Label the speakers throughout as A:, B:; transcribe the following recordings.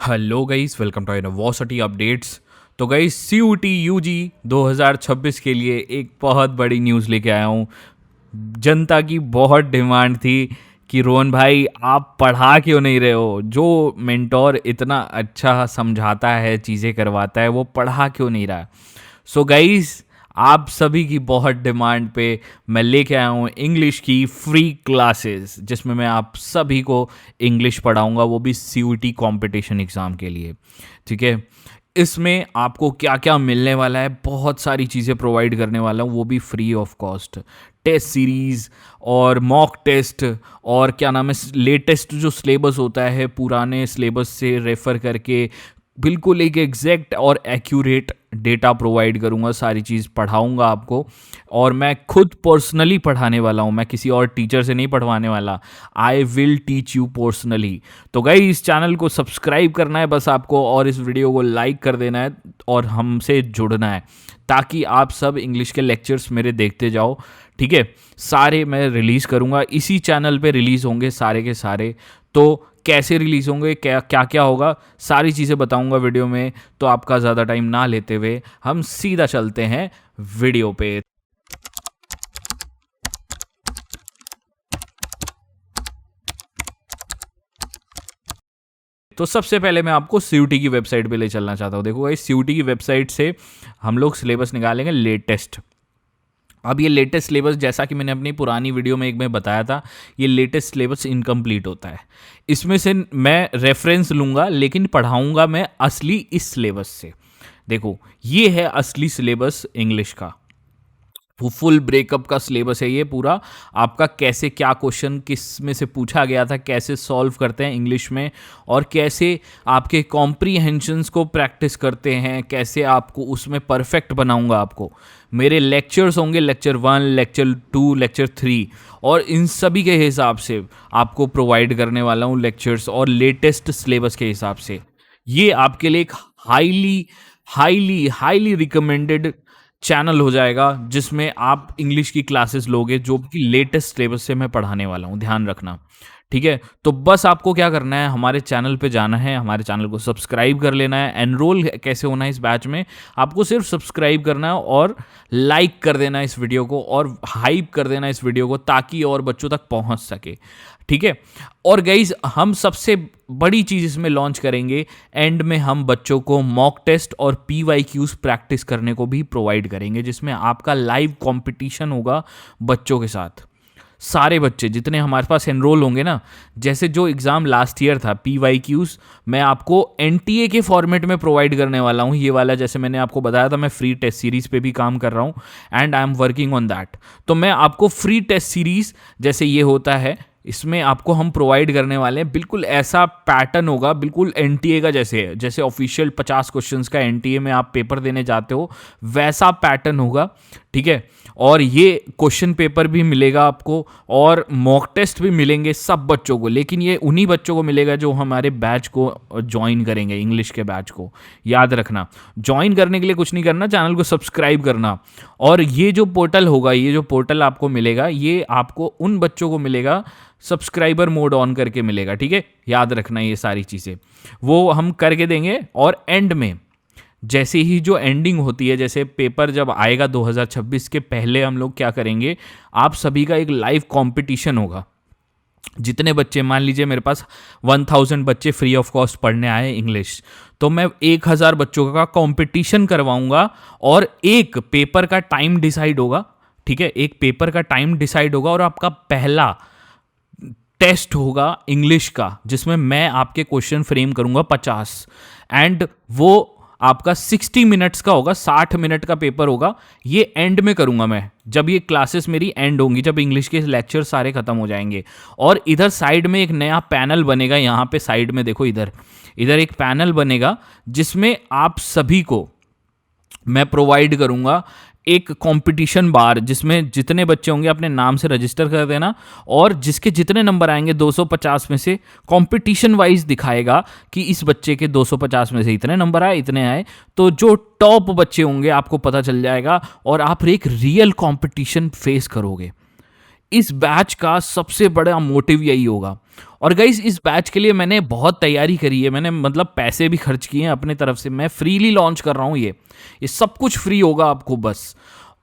A: Hello guys, welcome to university updates. तो guys, CUET UG 2026 के लिए एक बहुत बड़ी न्यूज़ लेके आया हूँ। जनता की बहुत डिमांड थी कि रोहन भाई आप पढ़ा क्यों नहीं रहे हो। जो मेंटोर इतना अच्छा समझाता है, चीज़ें करवाता है, वो पढ़ा क्यों नहीं रहा। सो गाइस, आप सभी की बहुत डिमांड पे मैं लेके आया हूँ इंग्लिश की फ्री क्लासेस, जिसमें मैं आप सभी को इंग्लिश पढ़ाऊँगा, वो भी CUET कंपटीशन एग्ज़ाम के लिए। ठीक है, इसमें आपको क्या क्या मिलने वाला है, बहुत सारी चीज़ें प्रोवाइड करने वाला हूँ, वो भी free of cost. Test series और मॉक टेस्ट और क्या नाम है, लेटेस्ट जो सिलेबस होता है पुराने सिलेबस से रेफ़र करके बिल्कुल एक एग्जैक्ट और एक्यूरेट डेटा प्रोवाइड करूंगा, सारी चीज़ पढ़ाऊंगा आपको। और मैं खुद पर्सनली पढ़ाने वाला हूं, मैं किसी और टीचर से नहीं पढ़वाने वाला। I will teach you personally. तो गाइस, इस चैनल को सब्सक्राइब करना है बस आपको, और इस वीडियो को लाइक कर देना है और हमसे जुड़ना है, ताकि आप सब इंग्लिश के लेक्चर्स मेरे देखते जाओ। ठीक है, सारे मैं रिलीज़ करूंगा, इसी चैनल पे रिलीज़ होंगे सारे के सारे। तो कैसे रिलीज़ होंगे, क्या क्या क्या होगा, सारी चीज़ें बताऊंगा वीडियो में। तो आपका ज़्यादा टाइम ना लेते हुए हम सीधा चलते हैं वीडियो पे। तो सबसे पहले मैं आपको CUET की वेबसाइट पे ले चलना चाहता हूँ। देखो गाइस, CUET की वेबसाइट से हम लोग सिलेबस निकालेंगे लेटेस्ट। अब ये लेटेस्ट सिलेबस, जैसा कि मैंने अपनी पुरानी वीडियो में एक में बताया था, ये लेटेस्ट सिलेबस इनकम्प्लीट होता है। इसमें से मैं रेफरेंस लूँगा, लेकिन पढ़ाऊँगा मैं असली इस सिलेबस से। देखो, ये है असली सिलेबस इंग्लिश का। फुल ब्रेकअप का सिलेबस है ये पूरा। आपका कैसे क्या क्वेश्चन किस में से पूछा गया था, कैसे सॉल्व करते हैं इंग्लिश में, और कैसे आपके कॉम्प्रीहेंशंस को प्रैक्टिस करते हैं, कैसे आपको उसमें परफेक्ट बनाऊंगा आपको। मेरे लेक्चर्स होंगे, लेक्चर 1, लेक्चर 2, लेक्चर 3, और इन सभी के हिसाब से आपको प्रोवाइड करने वाला हूँ लेक्चर्स, और लेटेस्ट सिलेबस के हिसाब से। ये आपके लिए एक highly highly highly recommended channel हो जाएगा, जिसमें आप इंग्लिश की क्लासेस लोगे, जो कि लेटेस्ट सिलेबस से मैं पढ़ाने वाला हूँ, ध्यान रखना। ठीक है, तो बस आपको क्या करना है, हमारे चैनल पे जाना है, हमारे चैनल को सब्सक्राइब कर लेना है। एनरोल कैसे होना है इस बैच में, आपको सिर्फ सब्सक्राइब करना है और लाइक कर देना है इस वीडियो को, और हाइप कर देना है इस वीडियो को, ताकि और बच्चों तक पहुंच सके। ठीक है, और गाइज, हम सबसे बड़ी चीज़ इसमें लॉन्च करेंगे, एंड में हम बच्चों को मॉक टेस्ट और PYQs प्रैक्टिस करने को भी प्रोवाइड करेंगे, जिसमें आपका लाइव कंपटीशन होगा बच्चों के साथ। सारे बच्चे जितने हमारे पास एनरोल होंगे ना, जैसे जो एग्ज़ाम लास्ट ईयर था PYQs, मैं आपको NTA के फॉर्मेट में प्रोवाइड करने वाला हूँ। ये वाला, जैसे मैंने आपको बताया था, मैं फ्री टेस्ट सीरीज़ पे भी काम कर रहा हूँ, and I am working on that. तो मैं आपको फ्री टेस्ट सीरीज़, जैसे ये होता है, इसमें आपको हम प्रोवाइड करने वाले हैं। बिल्कुल ऐसा पैटर्न होगा, बिल्कुल NTA का जैसे है, जैसे ऑफिशियल 50 क्वेश्चंस का NTA में आप पेपर देने जाते हो, वैसा पैटर्न होगा। ठीक है, और ये क्वेश्चन पेपर भी मिलेगा आपको, और मॉक टेस्ट भी मिलेंगे सब बच्चों को, लेकिन ये उन्हीं बच्चों को मिलेगा जो हमारे बैच को ज्वाइन करेंगे, इंग्लिश के बैच को। याद रखना, ज्वाइन करने के लिए कुछ नहीं करना, चैनल को सब्सक्राइब करना। और ये जो पोर्टल होगा, ये जो पोर्टल आपको मिलेगा, ये आपको उन बच्चों को मिलेगा, सब्सक्राइबर मोड ऑन करके मिलेगा। ठीक है, याद रखना ये सारी चीज़ें वो हम करके देंगे। और एंड में जैसे ही जो एंडिंग होती है, जैसे पेपर जब आएगा 2026 के पहले, हम लोग क्या करेंगे, आप सभी का एक लाइव कंपटीशन होगा। जितने बच्चे, मान लीजिए मेरे पास 1000 बच्चे फ्री ऑफ कॉस्ट पढ़ने आए इंग्लिश, तो मैं 1000 बच्चों का कंपटीशन करवाऊंगा, और एक पेपर का टाइम डिसाइड होगा। ठीक है, एक पेपर का टाइम डिसाइड होगा, और आपका पहला टेस्ट होगा इंग्लिश का, जिसमें मैं आपके क्वेश्चन फ्रेम करूंगा 50, एंड वो आपका 60 मिनट्स का होगा, 60 मिनट का पेपर होगा। ये एंड में करूंगा मैं, जब ये क्लासेस मेरी एंड होंगी, जब इंग्लिश के लेक्चर सारे खत्म हो जाएंगे। और इधर साइड में एक नया पैनल बनेगा, यहाँ पे साइड में देखो, इधर इधर एक पैनल बनेगा, जिसमें आप सभी को मैं प्रोवाइड करूंगा एक कंपटीशन बार, जिसमें जितने बच्चे होंगे अपने नाम से रजिस्टर कर देना, और जिसके जितने नंबर आएंगे 250 में से कंपटीशन वाइज दिखाएगा कि इस बच्चे के 250 में से इतने नंबर आए, इतने आए। तो जो टॉप बच्चे होंगे आपको पता चल जाएगा, और आप एक रियल कंपटीशन फेस करोगे। इस बैच का सबसे बड़ा मोटिव यही होगा। और गाइस इस बैच के लिए मैंने बहुत तैयारी करी है, मैंने मतलब पैसे भी खर्च किए हैं अपने तरफ से, मैं फ्रीली लॉन्च कर रहा हूँ ये सब कुछ फ्री होगा आपको बस।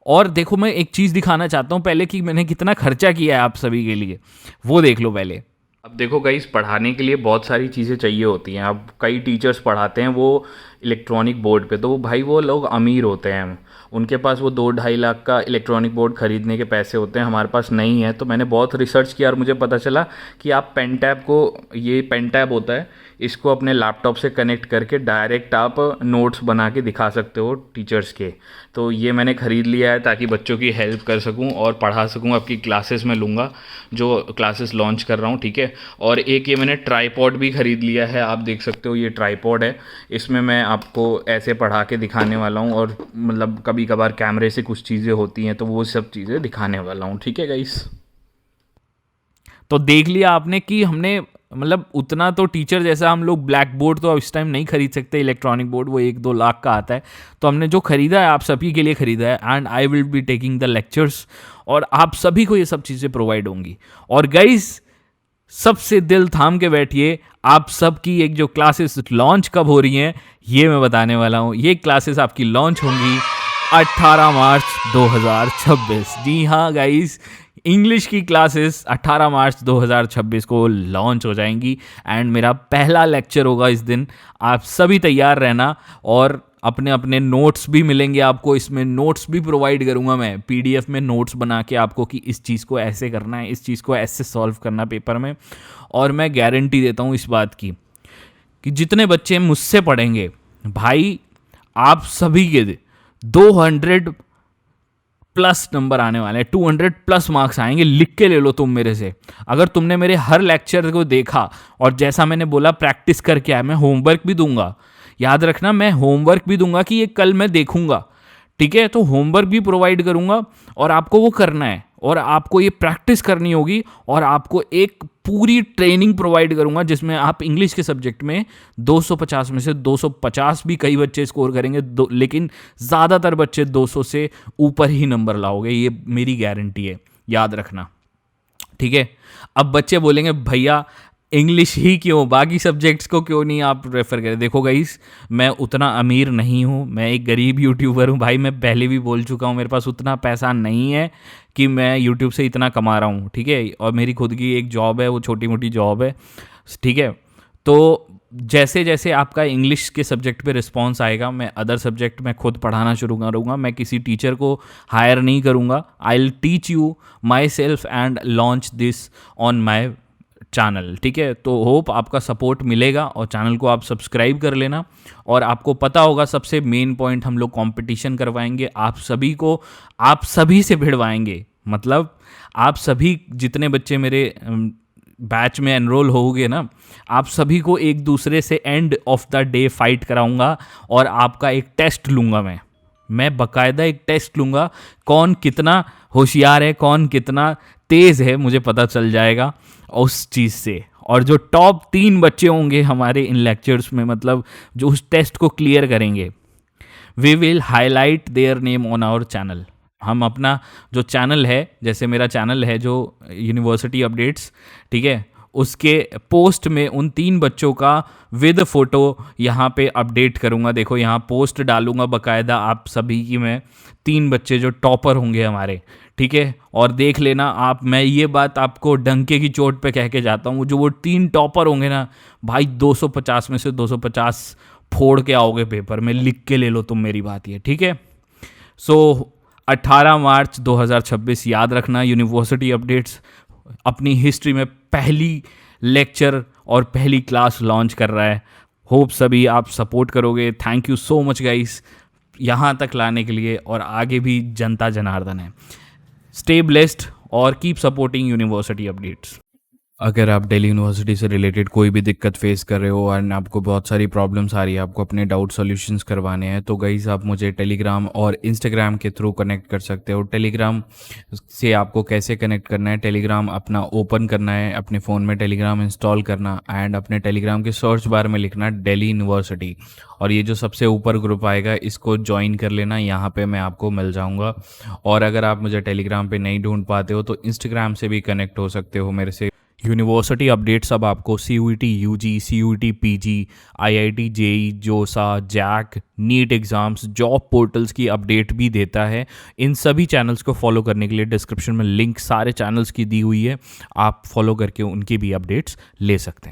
A: और देखो मैं एक चीज़ दिखाना चाहता हूँ पहले कि मैंने कितना खर्चा किया है आप सभी के लिए, वो देख लो पहले। अब देखो गाइस, पढ़ाने के लिए बहुत सारी चीज़ें चाहिए होती हैं। अब कई टीचर्स पढ़ाते हैं वो इलेक्ट्रॉनिक बोर्ड पे, तो भाई वो लोग अमीर होते हैं, उनके पास वो 2-2.5 लाख का इलेक्ट्रॉनिक बोर्ड ख़रीदने के पैसे होते हैं, हमारे पास नहीं है। तो मैंने बहुत रिसर्च किया और मुझे पता चला कि आप पेन टैब को, ये पेन टैब होता है, इसको अपने लैपटॉप से कनेक्ट करके डायरेक्ट आप नोट्स बना के दिखा सकते हो टीचर्स के। तो ये मैंने ख़रीद लिया है ताकि बच्चों की हेल्प कर सकूं और पढ़ा सकूं, आपकी क्लासेस में लूँगा जो क्लासेस लॉन्च कर रहा हूँ, ठीक है। और एक ये मैंने ट्राईपॉड भी ख़रीद लिया है, आप देख सकते हो ये ट्राईपॉड है, इसमें मैं आपको ऐसे पढ़ा के दिखाने वाला हूँ और मतलब कभी कभार कैमरे से कुछ चीज़ें होती हैं तो वो सब चीज़ें दिखाने वाला हूँ, ठीक है गाइस। तो देख लिया आपने कि हमने मतलब उतना तो टीचर जैसा हम लोग ब्लैक बोर्ड तो इस टाइम नहीं खरीद सकते, इलेक्ट्रॉनिक बोर्ड वो 1-2 लाख का आता है। तो हमने जो खरीदा है आप सभी के लिए खरीदा है, and I will be taking the lectures, और आप सभी को ये सब चीज़ें प्रोवाइड होंगी। और गाइस सबसे दिल थाम के बैठिए, आप सबकी एक जो क्लासेस लॉन्च कब हो रही हैं ये मैं बताने वाला हूँ। ये क्लासेस आपकी लॉन्च होंगी 18 मार्च 2026। जी हाँ गाइस, इंग्लिश की क्लासेस 18 मार्च 2026 को लॉन्च हो जाएंगी, एंड मेरा पहला लेक्चर होगा इस दिन। आप सभी तैयार रहना, और अपने अपने नोट्स भी मिलेंगे आपको, इसमें नोट्स भी प्रोवाइड करूंगा मैं, पीडीएफ में नोट्स बना के आपको कि इस चीज़ को ऐसे करना है, इस चीज़ को ऐसे सॉल्व करना पेपर में। और मैं गारंटी देता हूँ इस बात की कि जितने बच्चे मुझसे पढ़ेंगे भाई, आप सभी के 200 प्लस नंबर आने वाले हैं, 200 प्लस मार्क्स आएंगे, लिख के ले लो तुम मेरे से। अगर तुमने मेरे हर लेक्चर को देखा और जैसा मैंने बोला प्रैक्टिस करके आया, मैं होमवर्क भी दूंगा, याद रखना मैं होमवर्क भी दूंगा कि ये कल मैं देखूंगा, ठीक है। तो होमवर्क भी प्रोवाइड करूंगा और आपको वो करना है, और आपको ये प्रैक्टिस करनी होगी, और आपको एक पूरी ट्रेनिंग प्रोवाइड करूंगा जिसमें आप इंग्लिश के सब्जेक्ट में 250 में से 250 भी कई बच्चे स्कोर करेंगे, लेकिन ज़्यादातर बच्चे 200 से ऊपर ही नंबर लाओगे, ये मेरी गारंटी है, याद रखना, ठीक है। अब बच्चे बोलेंगे भैया इंग्लिश ही क्यों, बाकी सब्जेक्ट्स को क्यों नहीं आप रेफ़र करें। देखो गाइस, मैं उतना अमीर नहीं हूँ, मैं एक गरीब यूट्यूबर हूँ भाई, मैं पहले भी बोल चुका हूँ, मेरे पास उतना पैसा नहीं है कि मैं यूट्यूब से इतना कमा रहा हूँ, ठीक है। और मेरी खुद की एक जॉब है, वो छोटी मोटी जॉब है, ठीक है। तो जैसे जैसे आपका इंग्लिश के सब्जेक्ट पे रिस्पॉन्स आएगा, मैं अदर सब्जेक्ट में खुद पढ़ाना शुरू करूँगा, मैं किसी टीचर को हायर नहीं करूँगा। I will teach you my self and launch this on my channel, ठीक है। तो होप आपका सपोर्ट मिलेगा, और चैनल को आप सब्सक्राइब कर लेना। और आपको पता होगा सबसे मेन पॉइंट, हम लोग कंपटीशन करवाएंगे आप सभी को, आप सभी से भिड़वाएंगे, मतलब आप सभी जितने बच्चे मेरे बैच में एनरोल होगे ना, आप सभी को एक दूसरे से end of the day fight कराऊंगा, और आपका एक टेस्ट लूँगा मैं बाकायदा एक टेस्ट लूँगा, कौन कितना होशियार है, कौन कितना तेज़ है, मुझे पता चल जाएगा उस चीज़ से। और जो टॉप 3 बच्चे होंगे हमारे इन लेक्चर्स में, मतलब जो उस टेस्ट को क्लियर करेंगे, we will highlight their name on our channel. हम अपना जो चैनल है, जैसे मेरा चैनल है जो यूनिवर्सिटी अपडेट्स, ठीक है, उसके पोस्ट में उन 3 बच्चों का विद फोटो यहाँ पे अपडेट करूँगा। देखो यहाँ पोस्ट डालूँगा बाकायदा आप सभी की, मैं 3 बच्चे जो टॉपर होंगे हमारे, ठीक है। और देख लेना आप, मैं ये बात आपको डंके की चोट पे कह के जाता हूँ, जो वो 3 टॉपर होंगे ना भाई, 250 में से 250 फोड़ के आओगे पेपर में, लिख के ले लो तुम मेरी बात ये, ठीक है। सो 18 मार्च 2026 याद रखना, यूनिवर्सिटी अपडेट्स अपनी हिस्ट्री में पहली लेक्चर और पहली क्लास लॉन्च कर रहा है। होप सभी आप सपोर्ट करोगे। Thank you so much guys, यहाँ तक लाने के लिए, और आगे भी जनता जनार्दन है। स्टे ब्लेस्ड और कीप सपोर्टिंग यूनिवर्सिटी अपडेट्स। अगर आप दिल्ली यूनिवर्सिटी से रिलेटेड कोई भी दिक्कत फेस कर रहे हो एंड आपको बहुत सारी प्रॉब्लम्स आ रही है, आपको अपने डाउट सॉल्यूशंस करवाने हैं, तो गाइस आप मुझे टेलीग्राम और इंस्टाग्राम के थ्रू कनेक्ट कर सकते हो। टेलीग्राम से आपको कैसे कनेक्ट करना है, टेलीग्राम अपना ओपन करना है, अपने फ़ोन में टेलीग्राम इंस्टॉल करना, एंड अपने टेलीग्राम के सर्च बार में लिखना दिल्ली यूनिवर्सिटी, और ये जो सबसे ऊपर ग्रुप आएगा इसको ज्वाइन कर लेना, यहाँ पे मैं आपको मिल जाऊँगा। और अगर आप मुझे टेलीग्राम पे नहीं ढूंढ पाते हो तो इंस्टाग्राम से भी कनेक्ट हो सकते हो मेरे से। यूनिवर्सिटी अपडेट्स अब आपको CUET UG, CUET PG, IIT JEE, JoSAA, JAC, NEET exams, job portals की अपडेट भी देता है। इन सभी चैनल्स को फॉलो करने के लिए डिस्क्रिप्शन में लिंक सारे चैनल्स की दी हुई है, आप फॉलो करके उनकी भी अपडेट्स ले सकते हैं।